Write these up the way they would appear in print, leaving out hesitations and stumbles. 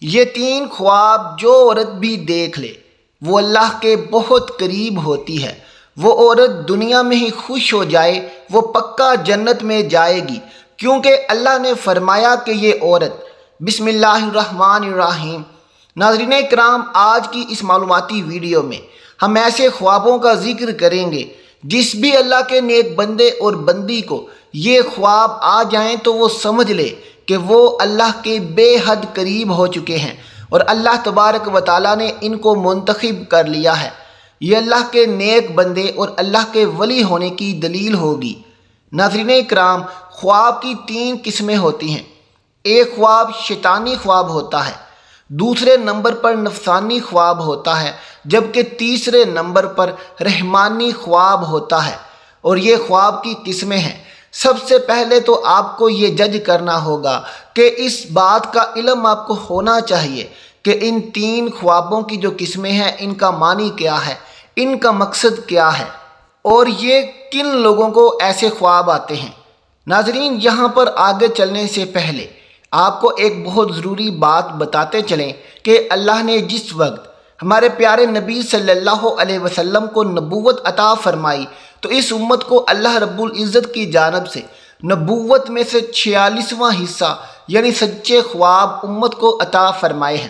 یہ تین خواب جو عورت بھی دیکھ لے وہ اللہ کے بہت قریب ہوتی ہے۔ وہ عورت دنیا میں ہی خوش ہو جائے وہ پکا جنت میں جائے گی، کیونکہ اللہ نے فرمایا کہ یہ عورت بسم اللہ الرحمن الرحیم۔ ناظرین کرام، آج کی اس معلوماتی ویڈیو میں ہم ایسے خوابوں کا ذکر کریں گے جس بھی اللہ کے نیک بندے اور بندی کو یہ خواب آ جائیں تو وہ سمجھ لے کہ وہ اللہ کے بے حد قریب ہو چکے ہیں اور اللہ تبارک و تعالیٰ نے ان کو منتخب کر لیا ہے۔ یہ اللہ کے نیک بندے اور اللہ کے ولی ہونے کی دلیل ہوگی۔ ناظرین کرام، خواب کی تین قسمیں ہوتی ہیں۔ ایک خواب شیطانی خواب ہوتا ہے، دوسرے نمبر پر نفسانی خواب ہوتا ہے، جبکہ تیسرے نمبر پر رحمانی خواب ہوتا ہے۔ اور یہ خواب کی قسمیں ہیں۔ سب سے پہلے تو آپ کو یہ جج کرنا ہوگا کہ اس بات کا علم آپ کو ہونا چاہیے کہ ان تین خوابوں کی جو قسمیں ہیں ان کا معنی کیا ہے، ان کا مقصد کیا ہے اور یہ کن لوگوں کو ایسے خواب آتے ہیں۔ ناظرین، یہاں پر آگے چلنے سے پہلے آپ کو ایک بہت ضروری بات بتاتے چلیں کہ اللہ نے جس وقت ہمارے پیارے نبی صلی اللہ علیہ وسلم کو نبوت عطا فرمائی تو اس امت کو اللہ رب العزت کی جانب سے نبوت میں سے 46واں حصہ یعنی سچے خواب امت کو عطا فرمائے ہیں۔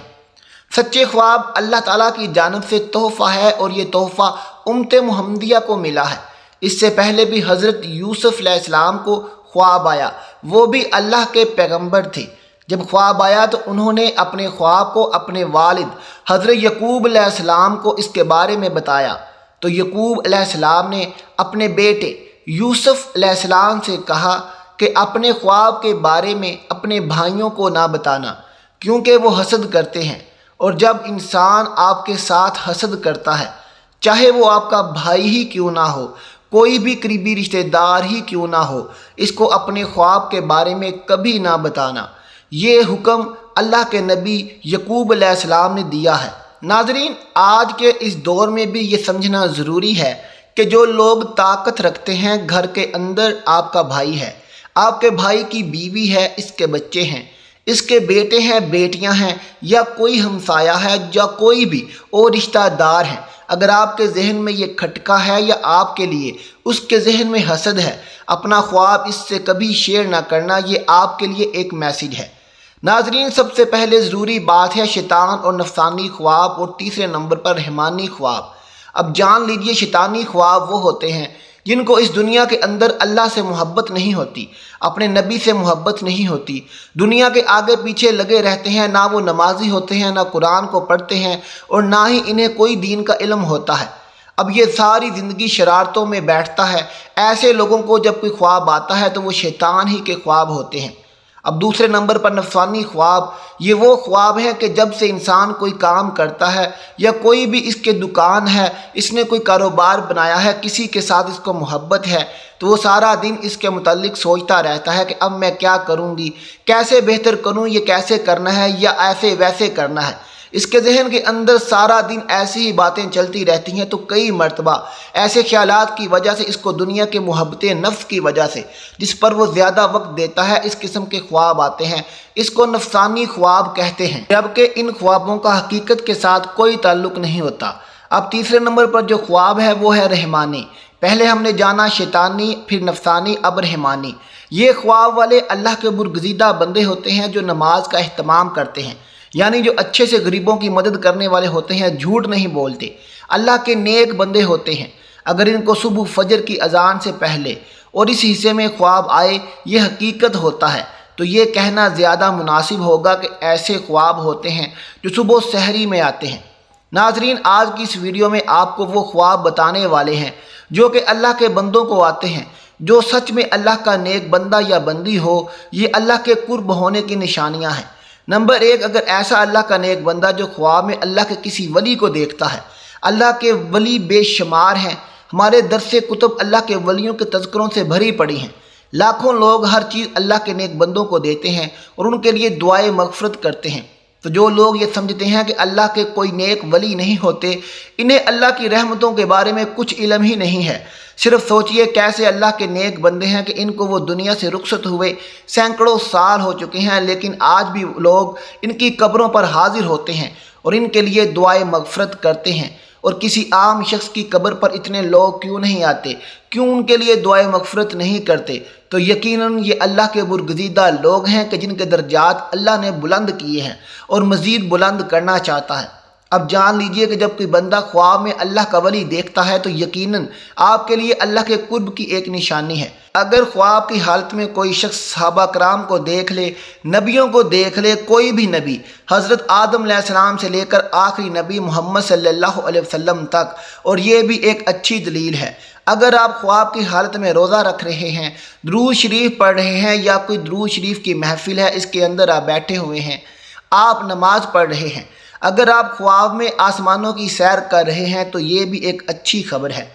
سچے خواب اللہ تعالیٰ کی جانب سے تحفہ ہے اور یہ تحفہ امت محمدیہ کو ملا ہے۔ اس سے پہلے بھی حضرت یوسف علیہ السلام کو خواب آیا، وہ بھی اللہ کے پیغمبر تھے۔ جب خواب آیا تو انہوں نے اپنے خواب کو اپنے والد حضرت یعقوب علیہ السلام کو اس کے بارے میں بتایا تو یعقوب علیہ السلام نے اپنے بیٹے یوسف علیہ السلام سے کہا کہ اپنے خواب کے بارے میں اپنے بھائیوں کو نہ بتانا، کیونکہ وہ حسد کرتے ہیں، اور جب انسان آپ کے ساتھ حسد کرتا ہے، چاہے وہ آپ کا بھائی ہی کیوں نہ ہو، کوئی بھی قریبی رشتہ دار ہی کیوں نہ ہو، اس کو اپنے خواب کے بارے میں کبھی نہ بتانا۔ یہ حکم اللہ کے نبی یعقوب علیہ السلام نے دیا ہے۔ ناظرین، آج کے اس دور میں بھی یہ سمجھنا ضروری ہے کہ جو لوگ طاقت رکھتے ہیں گھر کے اندر، آپ کا بھائی ہے، آپ کے بھائی کی بیوی ہے، اس کے بچے ہیں، اس کے بیٹے ہیں، بیٹیاں ہیں، یا کوئی ہمسایہ ہے یا کوئی بھی اور رشتہ دار ہیں، اگر آپ کے ذہن میں یہ کھٹکا ہے یا آپ کے لیے اس کے ذہن میں حسد ہے، اپنا خواب اس سے کبھی شیئر نہ کرنا۔ یہ آپ کے لیے ایک میسیج ہے۔ ناظرین، سب سے پہلے ضروری بات ہے شیطان اور نفسانی خواب، اور تیسرے نمبر پر رحمانی خواب۔ اب جان لیجئے، شیطانی خواب وہ ہوتے ہیں جن کو اس دنیا کے اندر اللہ سے محبت نہیں ہوتی، اپنے نبی سے محبت نہیں ہوتی، دنیا کے آگے پیچھے لگے رہتے ہیں، نہ وہ نمازی ہوتے ہیں، نہ قرآن کو پڑھتے ہیں، اور نہ ہی انہیں کوئی دین کا علم ہوتا ہے۔ اب یہ ساری زندگی شرارتوں میں بیٹھتا ہے۔ ایسے لوگوں کو جب کوئی خواب آتا ہے تو وہ شیطان ہی کے خواب ہوتے ہیں۔ اب دوسرے نمبر پر نفسانی خواب، یہ وہ خواب ہیں کہ جب سے انسان کوئی کام کرتا ہے یا کوئی بھی اس کے دکان ہے، اس نے کوئی کاروبار بنایا ہے، کسی کے ساتھ اس کو محبت ہے، تو وہ سارا دن اس کے متعلق سوچتا رہتا ہے کہ اب میں کیا کروں گی، کیسے بہتر کروں، یہ کیسے کرنا ہے یا ایسے ویسے کرنا ہے۔ اس کے ذہن کے اندر سارا دن ایسی ہی باتیں چلتی رہتی ہیں، تو کئی مرتبہ ایسے خیالات کی وجہ سے، اس کو دنیا کے محبت نفس کی وجہ سے جس پر وہ زیادہ وقت دیتا ہے، اس قسم کے خواب آتے ہیں۔ اس کو نفسانی خواب کہتے ہیں، جبکہ ان خوابوں کا حقیقت کے ساتھ کوئی تعلق نہیں ہوتا۔ اب تیسرے نمبر پر جو خواب ہے وہ ہے رحمانی۔ پہلے ہم نے جانا شیطانی، پھر نفسانی، اب رحمانی۔ یہ خواب والے اللہ کے برگزیدہ بندے ہوتے ہیں جو نماز کا اہتمام کرتے ہیں، یعنی جو اچھے سے غریبوں کی مدد کرنے والے ہوتے ہیں، جھوٹ نہیں بولتے، اللہ کے نیک بندے ہوتے ہیں۔ اگر ان کو صبح فجر کی اذان سے پہلے اور اس حصے میں خواب آئے یہ حقیقت ہوتا ہے تو یہ کہنا زیادہ مناسب ہوگا کہ ایسے خواب ہوتے ہیں جو صبح سحری میں آتے ہیں۔ ناظرین، آج کی اس ویڈیو میں آپ کو وہ خواب بتانے والے ہیں جو کہ اللہ کے بندوں کو آتے ہیں۔ جو سچ میں اللہ کا نیک بندہ یا بندی ہو، یہ اللہ کے قرب ہونے کی نشانیاں ہیں۔ نمبر ایک، اگر ایسا اللہ کا نیک بندہ جو خواب میں اللہ کے کسی ولی کو دیکھتا ہے، اللہ کے ولی بے شمار ہیں۔ ہمارے درس کتب اللہ کے ولیوں کے تذکروں سے بھری پڑی ہیں۔ لاکھوں لوگ ہر چیز اللہ کے نیک بندوں کو دیتے ہیں اور ان کے لیے دعائے مغفرت کرتے ہیں۔ تو جو لوگ یہ سمجھتے ہیں کہ اللہ کے کوئی نیک ولی نہیں ہوتے، انہیں اللہ کی رحمتوں کے بارے میں کچھ علم ہی نہیں ہے۔ صرف سوچئے کیسے اللہ کے نیک بندے ہیں کہ ان کو وہ دنیا سے رخصت ہوئے سینکڑوں سال ہو چکے ہیں، لیکن آج بھی لوگ ان کی قبروں پر حاضر ہوتے ہیں اور ان کے لیے دعائے مغفرت کرتے ہیں۔ اور کسی عام شخص کی قبر پر اتنے لوگ کیوں نہیں آتے؟ کیوں ان کے لیے دعائے مغفرت نہیں کرتے؟ تو یقیناً یہ اللہ کے برگزیدہ لوگ ہیں کہ جن کے درجات اللہ نے بلند کیے ہیں اور مزید بلند کرنا چاہتا ہے۔ اب جان لیجئے کہ جب کوئی بندہ خواب میں اللہ کا ولی دیکھتا ہے تو یقیناً آپ کے لیے اللہ کے قرب کی ایک نشانی ہے۔ اگر خواب کی حالت میں کوئی شخص صحابہ کرام کو دیکھ لے، نبیوں کو دیکھ لے، کوئی بھی نبی حضرت آدم علیہ السلام سے لے کر آخری نبی محمد صلی اللہ علیہ وسلم تک، اور یہ بھی ایک اچھی دلیل ہے۔ اگر آپ خواب کی حالت میں روزہ رکھ رہے ہیں، درود شریف پڑھ رہے ہیں، یا کوئی درود شریف کی محفل ہے اس کے اندر آپ بیٹھے ہوئے ہیں، آپ نماز پڑھ رہے ہیں، اگر آپ خواب میں آسمانوں کی سیر کر رہے ہیں تو یہ بھی ایک اچھی خبر ہے۔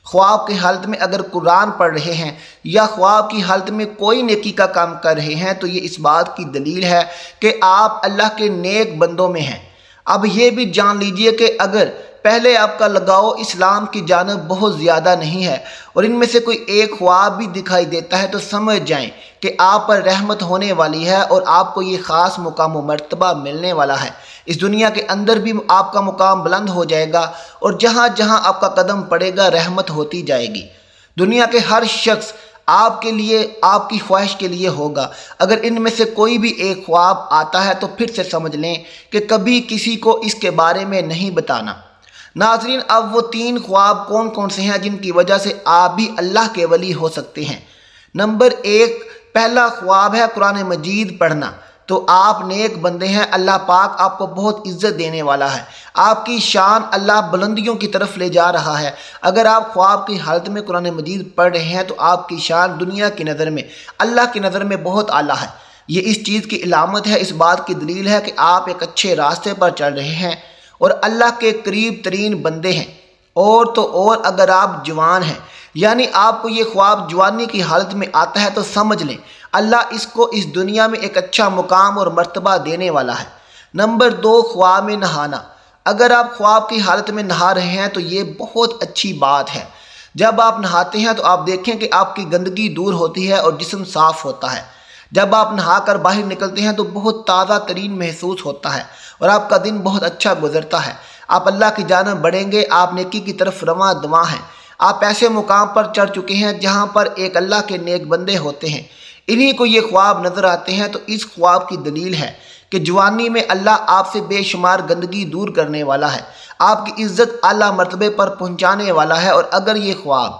خواب کی حالت میں اگر قرآن پڑھ رہے ہیں یا خواب کی حالت میں کوئی نیکی کا کام کر رہے ہیں تو یہ اس بات کی دلیل ہے کہ آپ اللہ کے نیک بندوں میں ہیں۔ اب یہ بھی جان لیجئے کہ اگر پہلے آپ کا لگاؤ اسلام کی جانب بہت زیادہ نہیں ہے اور ان میں سے کوئی ایک خواب بھی دکھائی دیتا ہے تو سمجھ جائیں کہ آپ پر رحمت ہونے والی ہے اور آپ کو یہ خاص مقام و مرتبہ ملنے والا ہے۔ اس دنیا کے اندر بھی آپ کا مقام بلند ہو جائے گا اور جہاں جہاں آپ کا قدم پڑے گا رحمت ہوتی جائے گی۔ دنیا کے ہر شخص آپ کے لیے، آپ کی خواہش کے لیے ہوگا۔ اگر ان میں سے کوئی بھی ایک خواب آتا ہے تو پھر سے سمجھ لیں کہ کبھی کسی کو اس کے بارے میں نہیں بتانا۔ ناظرین، اب وہ 3 خواب کون کون سے ہیں جن کی وجہ سے آپ بھی اللہ کے ولی ہو سکتے ہیں؟ نمبر 1، پہلا خواب ہے قرآن مجید پڑھنا۔ تو آپ نیک بندے ہیں، اللہ پاک آپ کو بہت عزت دینے والا ہے، آپ کی شان اللہ بلندیوں کی طرف لے جا رہا ہے۔ اگر آپ خواب کی حالت میں قرآن مجید پڑھ رہے ہیں تو آپ کی شان دنیا کی نظر میں، اللہ کی نظر میں بہت اعلیٰ ہے۔ یہ اس چیز کی علامت ہے، اس بات کی دلیل ہے کہ آپ ایک اچھے راستے پر چل رہے ہیں اور اللہ کے قریب ترین بندے ہیں۔ اور تو اور اگر آپ جوان ہیں، یعنی آپ کو یہ خواب جوانی کی حالت میں آتا ہے تو سمجھ لیں اللہ اس کو اس دنیا میں ایک اچھا مقام اور مرتبہ دینے والا ہے۔ نمبر 2، خواب میں نہانا۔ اگر آپ خواب کی حالت میں نہا رہے ہیں تو یہ بہت اچھی بات ہے۔ جب آپ نہاتے ہیں تو آپ دیکھیں کہ آپ کی گندگی دور ہوتی ہے اور جسم صاف ہوتا ہے۔ جب آپ نہا کر باہر نکلتے ہیں تو بہت تازہ ترین محسوس ہوتا ہے اور آپ کا دن بہت اچھا گزرتا ہے۔ آپ اللہ کی جانب بڑھیں گے، آپ نیکی کی طرف رواں دواں ہیں۔ آپ ایسے مقام پر چڑھ چکے ہیں جہاں پر ایک اللہ کے نیک بندے ہوتے ہیں، انہی کو یہ خواب نظر آتے ہیں۔ تو اس خواب کی دلیل ہے کہ جوانی میں اللہ آپ سے بے شمار گندگی دور کرنے والا ہے، آپ کی عزت اعلیٰ مرتبے پر پہنچانے والا ہے۔ اور اگر یہ خواب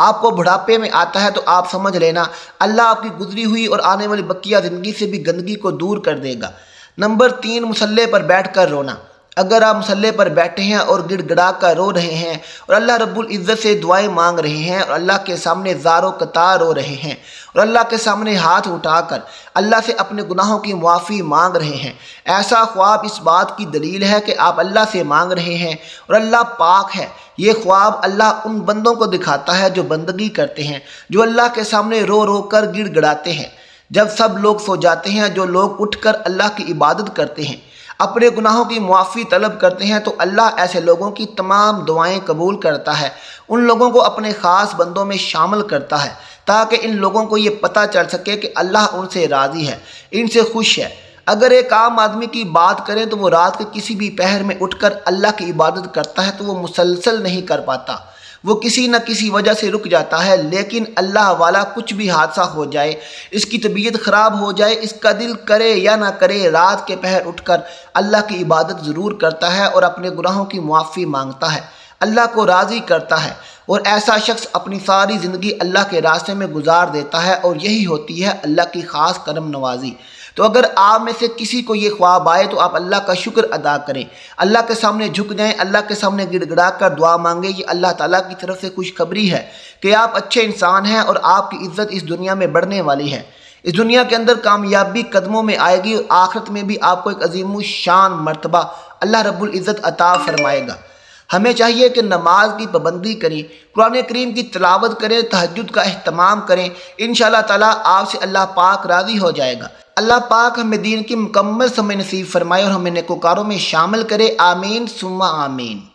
آپ کو بڑھاپے میں آتا ہے تو آپ سمجھ لینا اللہ آپ کی گزری ہوئی اور آنے والی بقیہ زندگی سے بھی گندگی کو دور کر دے گا۔ نمبر 3، مصلی پر بیٹھ کر رونا۔ اگر آپ مصلی پر بیٹھے ہیں اور گڑ گڑا کر رو رہے ہیں اور اللہ رب العزت سے دعائیں مانگ رہے ہیں اور اللہ کے سامنے زار و قطار رو رہے ہیں اور اللہ کے سامنے ہاتھ اٹھا کر اللہ سے اپنے گناہوں کی معافی مانگ رہے ہیں، ایسا خواب اس بات کی دلیل ہے کہ آپ اللہ سے مانگ رہے ہیں اور اللہ پاک ہے۔ یہ خواب اللہ ان بندوں کو دکھاتا ہے جو بندگی کرتے ہیں، جو اللہ کے سامنے رو رو کر گڑ گڑاتے ہیں۔ جب سب لوگ سو جاتے ہیں، جو لوگ اٹھ کر اللہ کی عبادت کرتے ہیں، اپنے گناہوں کی معافی طلب کرتے ہیں، تو اللہ ایسے لوگوں کی تمام دعائیں قبول کرتا ہے، ان لوگوں کو اپنے خاص بندوں میں شامل کرتا ہے تاکہ ان لوگوں کو یہ پتہ چل سکے کہ اللہ ان سے راضی ہے، ان سے خوش ہے۔ اگر ایک عام آدمی کی بات کریں تو وہ رات کے کسی بھی پہر میں اٹھ کر اللہ کی عبادت کرتا ہے تو وہ مسلسل نہیں کر پاتا، وہ کسی نہ کسی وجہ سے رک جاتا ہے۔ لیکن اللہ والا کچھ بھی حادثہ ہو جائے، اس کی طبیعت خراب ہو جائے، اس کا دل کرے یا نہ کرے، رات کے پہر اٹھ کر اللہ کی عبادت ضرور کرتا ہے اور اپنے گناہوں کی معافی مانگتا ہے، اللہ کو راضی کرتا ہے، اور ایسا شخص اپنی ساری زندگی اللہ کے راستے میں گزار دیتا ہے، اور یہی ہوتی ہے اللہ کی خاص کرم نوازی۔ تو اگر آپ میں سے کسی کو یہ خواب آئے تو آپ اللہ کا شکر ادا کریں، اللہ کے سامنے جھک جائیں، اللہ کے سامنے گڑ گڑا کر دعا مانگیں۔ یہ اللہ تعالیٰ کی طرف سے خوشخبری ہے کہ آپ اچھے انسان ہیں اور آپ کی عزت اس دنیا میں بڑھنے والی ہے۔ اس دنیا کے اندر کامیابی قدموں میں آئے گی اور آخرت میں بھی آپ کو ایک عظیم الشان مرتبہ اللہ رب العزت عطا فرمائے گا۔ ہمیں چاہیے کہ نماز کی پابندی کریں، قرآن کریم کی تلاوت کریں، تہجد کا اہتمام کریں، انشاءاللہ تعالیٰ آپ سے اللہ پاک راضی ہو جائے گا۔ اللہ پاک ہمیں دین کی مکمل سمجھ نصیب فرمائے اور ہمیں نیکوکاروں میں شامل کرے، آمین ثم آمین۔